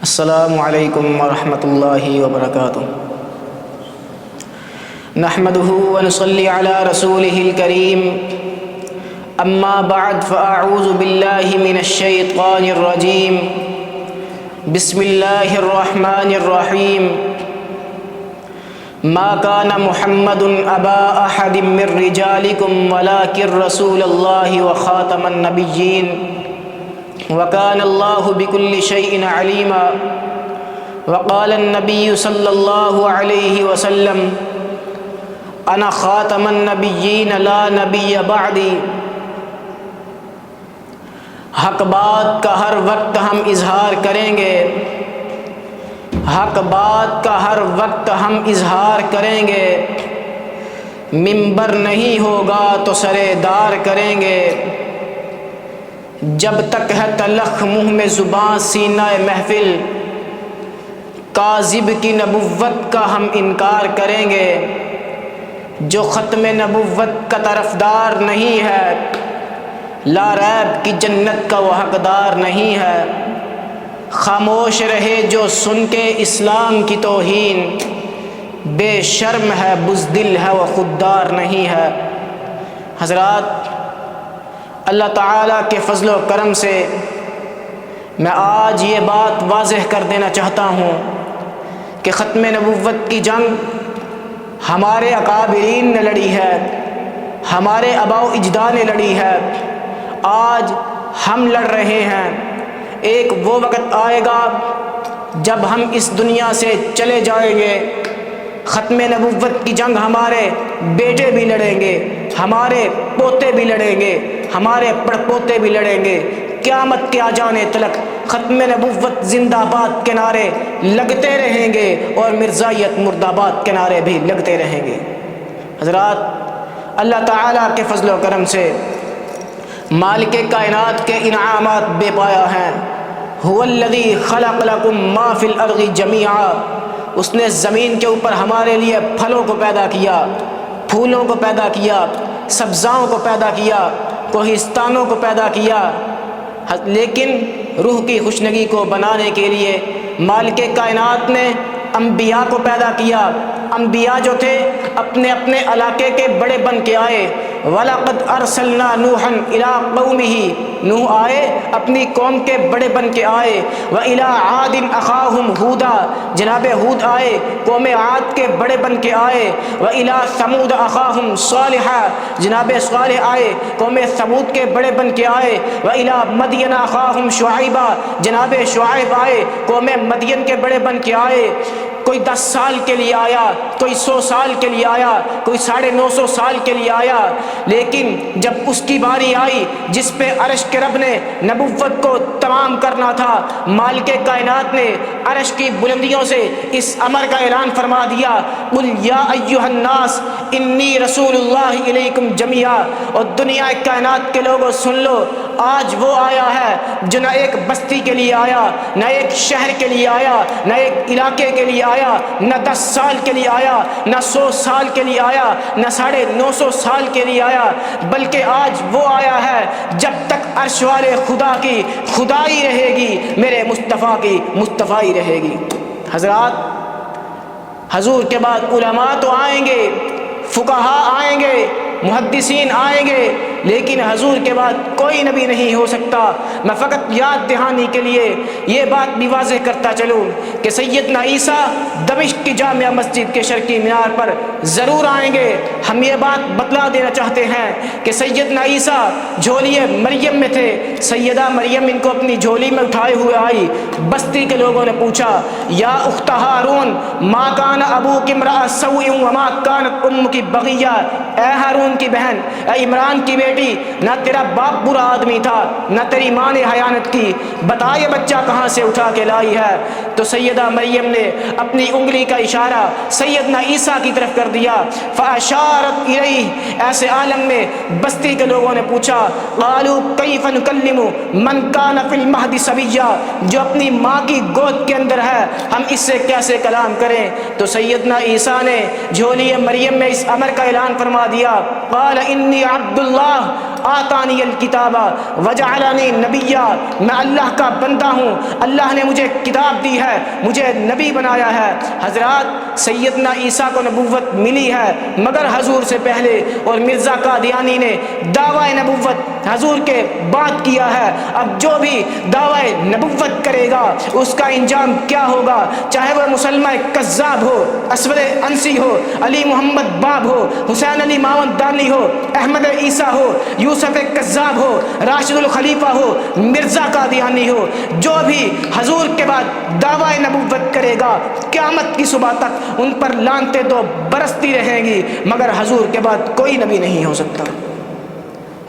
السلام علیکم ورحمۃ اللہ وبرکاتہ۔ نحمده ونصلی علی رسولہ الکریم، اما بعد فاعوذ باللہ من الشیطان الرجیم، بسم اللہ الرحمن الرحیم۔ ما كان محمد ابا احد من رجالکم ولکن رسول اللہ وخاتم النبیین وكان الله بكل شيء عليما۔ وقال النبي صلى الله عليه وسلم انا خاتم النبيين لا نبي بعدي۔ حق بات کا ہر وقت ہم اظہار کریں گے، حق بات کا ہر وقت ہم اظہار کریں گے، منبر نہیں ہوگا تو سرے دار کریں گے۔ جب تک ہے تلخ منہ میں زباں سینہ محفل، کاذب کی نبوت کا ہم انکار کریں گے۔ جو ختم نبوت کا طرفدار نہیں ہے، لا ریب کی جنت کا وہ حقدار نہیں ہے۔ خاموش رہے جو سن کے اسلام کی توہین، بے شرم ہے بزدل ہے وہ خوددار نہیں ہے۔ حضرات، اللہ تعالیٰ کے فضل و کرم سے میں آج یہ بات واضح کر دینا چاہتا ہوں کہ ختم نبوت کی جنگ ہمارے اکابرین نے لڑی ہے، ہمارے آباء و اجداد نے لڑی ہے، آج ہم لڑ رہے ہیں۔ ایک وہ وقت آئے گا جب ہم اس دنیا سے چلے جائیں گے، ختم نبوت کی جنگ ہمارے بیٹے بھی لڑیں گے، ہمارے پوتے بھی لڑیں گے، ہمارے پڑپوتے بھی لڑیں گے۔ قیامت کے آ جانے تلک ختم نبوت زندہ باد کے نعرے لگتے رہیں گے اور مرزائیت مرد آباد کے نعرے بھی لگتے رہیں گے۔ حضرات، اللہ تعالیٰ کے فضل و کرم سے مالک کائنات کے انعامات بے پایا ہیں۔ هو الذی خلق لکم ما فی الارض جمیعا، اس نے زمین کے اوپر ہمارے لیے پھلوں کو پیدا کیا، پھولوں کو پیدا کیا، سبزاؤں کو پیدا کیا، کوہستانوں کو پیدا کیا، لیکن روح کی خوشنگی کو بنانے کے لیے مالک کائنات نے انبیاء کو پیدا کیا۔ انبیاء جو تھے اپنے اپنے علاقے کے بڑے بن کے آئے۔ وَلَقَدْ أَرْسَلْنَا نُوحًا إِلَىٰ قَوْمِهِ، نوح آئے اپنی قوم کے بڑے بن کے آئے۔ وَإِلَىٰ عَادٍ أَخَاهُمْ هُودًا، جناب ہود آئے قوم عاد کے بڑے بن کے آئے۔ وَإِلَىٰ ثَمُودَ أَخَاهُمْ صَالِحًا، جناب صالح آئے قوم ثمود کے بڑے بن کے آئے۔ وَإِلَىٰ مَدْيَنَ أَخَاهُمْ شُعَيْبًا، جناب شعیب آئے قوم مدین کے بڑے بن کے آئے۔ کوئی 10 سال کے لیے آیا، کوئی 100 سال کے لیے آیا، کوئی 950 سال کے لیے آیا، لیکن جب اس کی باری آئی جس پہ عرش کے رب نے نبوت کو تمام کرنا تھا، مالک کائنات نے عرش کی بلندیوں سے اس امر کا اعلان فرما دیا، قل یا ایھا الناس انی رسول اللہ الیکم جمیعا۔ اور دنیا کائنات کے لوگوں سن لو، آج وہ آیا ہے جو نہ ایک بستی کے لیے آیا، نہ ایک شہر کے لیے آیا، نہ ایک علاقے کے لیے آیا، نہ 10 سال کے لیے آیا، نہ 100 سال کے لیے آیا، نہ 950 سال کے لیے آیا، بلکہ آج وہ آیا ہے جب تک عرش والے خدا کی خدائی رہے گی، میرے مصطفیٰ کی مصطفائی رہے گی۔ حضرات، حضور کے بعد علماء تو آئیں گے، فقہاء آئیں گے، محدثین آئیں گے، لیکن حضور کے بعد کوئی نبی نہیں ہو سکتا۔ میں فقط یاد دہانی کے لیے یہ بات بھی واضح کرتا چلوں کہ سیدنا عیسیٰ دمشق کی جامع مسجد کے شرقی مینار پر ضرور آئیں گے۔ ہم یہ بات بتلا دینا چاہتے ہیں کہ سیدنا عیسیٰ جھولی مریم میں تھے، سیدہ مریم ان کو اپنی جھولی میں اٹھائے ہوئے آئی۔ بستی کے لوگوں نے پوچھا، یا اخت ہارون ما کان ابوک امرأ سوء وما کانت امک بغیہ، اے ہارون کی بہن، اے عمران کی بیٹی، نہ تیرا باپ برا آدمی تھا، نہ تیری ماں نے خیانت کی، بتا یہ بچہ کہاں سے اٹھا کے لائی ہے؟ تو سیدہ مریم نے اپنی انگلی کا اشارہ سیدنا عیسیٰ کی طرف کر دیا۔ فاشارت الیہ، ایسے عالم میں بستی کے لوگوں نے پوچھا، قالوا کیف نکلم من کان فی المہد صبیا، جو اپنی ماں کی گود کے اندر ہے ہم اس سے کیسے کلام کریں؟ تو سیدنا عیسیٰ نے جھولی مریم میں اس امر کا اعلان فرما دیا، قال انی عبد اللہ آتانی الکتابہ وجعلنی نبیا، میں اللہ کا بندہ ہوں، اللہ نے مجھے کتاب دی ہے، مجھے نبی بنایا ہے۔ حضرات سیدنا عیسیٰ کو نبوت ملی ہے مگر حضور سے پہلے، اور مرزا قادیانی نے دعوی نبوت حضور کے بعد کیا ہے۔ اب جو بھی دعوی نبوت کرے گا اس کا انجام کیا ہوگا، چاہے وہ مسلمہ کذاب ہو، اسود انسی ہو، علی محمد باب ہو، حسین علی ماون دانی ہو، احمد عیسیٰ ہو، یوسف کذاب ہو، راشد الخلیفہ ہو، مرزا قادیانی ہو، جو بھی حضور کے بعد دعوی نبوت کرے گا قیامت کی صبح تک ان پر لعنتیں تو برستی رہیں گی، مگر حضور کے بعد کوئی نبی نہیں ہو سکتا۔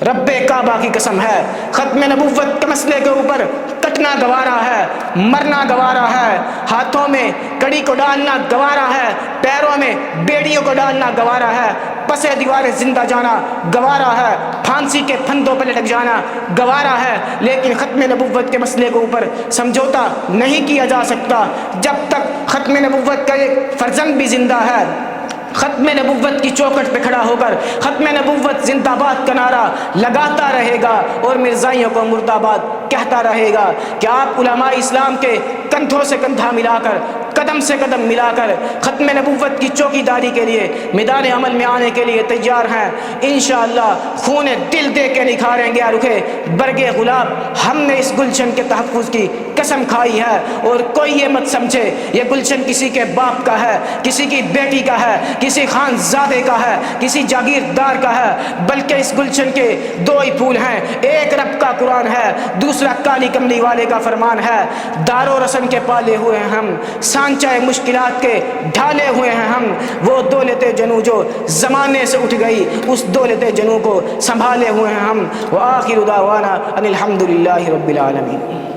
رب کعبہ کی قسم ہے، ختم نبوت کے مسئلے کے اوپر کٹنا گوارا ہے، مرنا گوارا ہے، ہاتھوں میں کڑی کو ڈالنا گوارا ہے، پیروں میں بیڑیوں کو ڈالنا گوارا ہے، پسے دیواریں زندہ جانا گوارا ہے، پھانسی کے پھندوں پہ لٹک جانا گوارا ہے، لیکن ختم نبوت کے مسئلے کے اوپر سمجھوتا نہیں کیا جا سکتا جب تک ختم نبوت کا ایک فرزند بھی زندہ ہے۔ ختم نبوت کی چوکھٹ پہ کھڑا ہو کر ختم نبوت زندہ باد کا نعرہ لگاتا رہے گا اور مرزائیوں کو مرد آباد کہتا رہے گا۔ کہ آپ علماء اسلام کے کندھوں سے کندھا ملا کر، قدم سے قدم ملا کر ختم نبوت کی چوکی داری کے لیے میدان عمل میں آنے کے لیے تیار ہیں؟ انشاءاللہ خون دل دے کے نکھاریں گے رکھے برگ گلاب۔ ہم نے اس گلشن کے تحفظ کی قسم کھائی ہے، اور کوئی یہ مت سمجھے یہ گلشن کسی کے باپ کا ہے، کسی کی بیٹی کا ہے، کسی خان زادے کا ہے، کسی جاگیردار کا ہے، بلکہ اس گلشن کے دو ہی پھول ہیں، ایک رب کا قرآن ہے، دوسرا کالی کملی والے کا فرمان ہے۔ دار و رسن کے پالے ہوئے ہیں ہم، سانچہ مشکلات کے ڈھالے ہوئے ہیں ہم، وہ دولت جنو جو زمانے سے اٹھ گئی اس دولت جنو کو سنبھالے ہوئے ہیں ہم۔ وآخر دعوانا ان الحمدللہ رب العالمین۔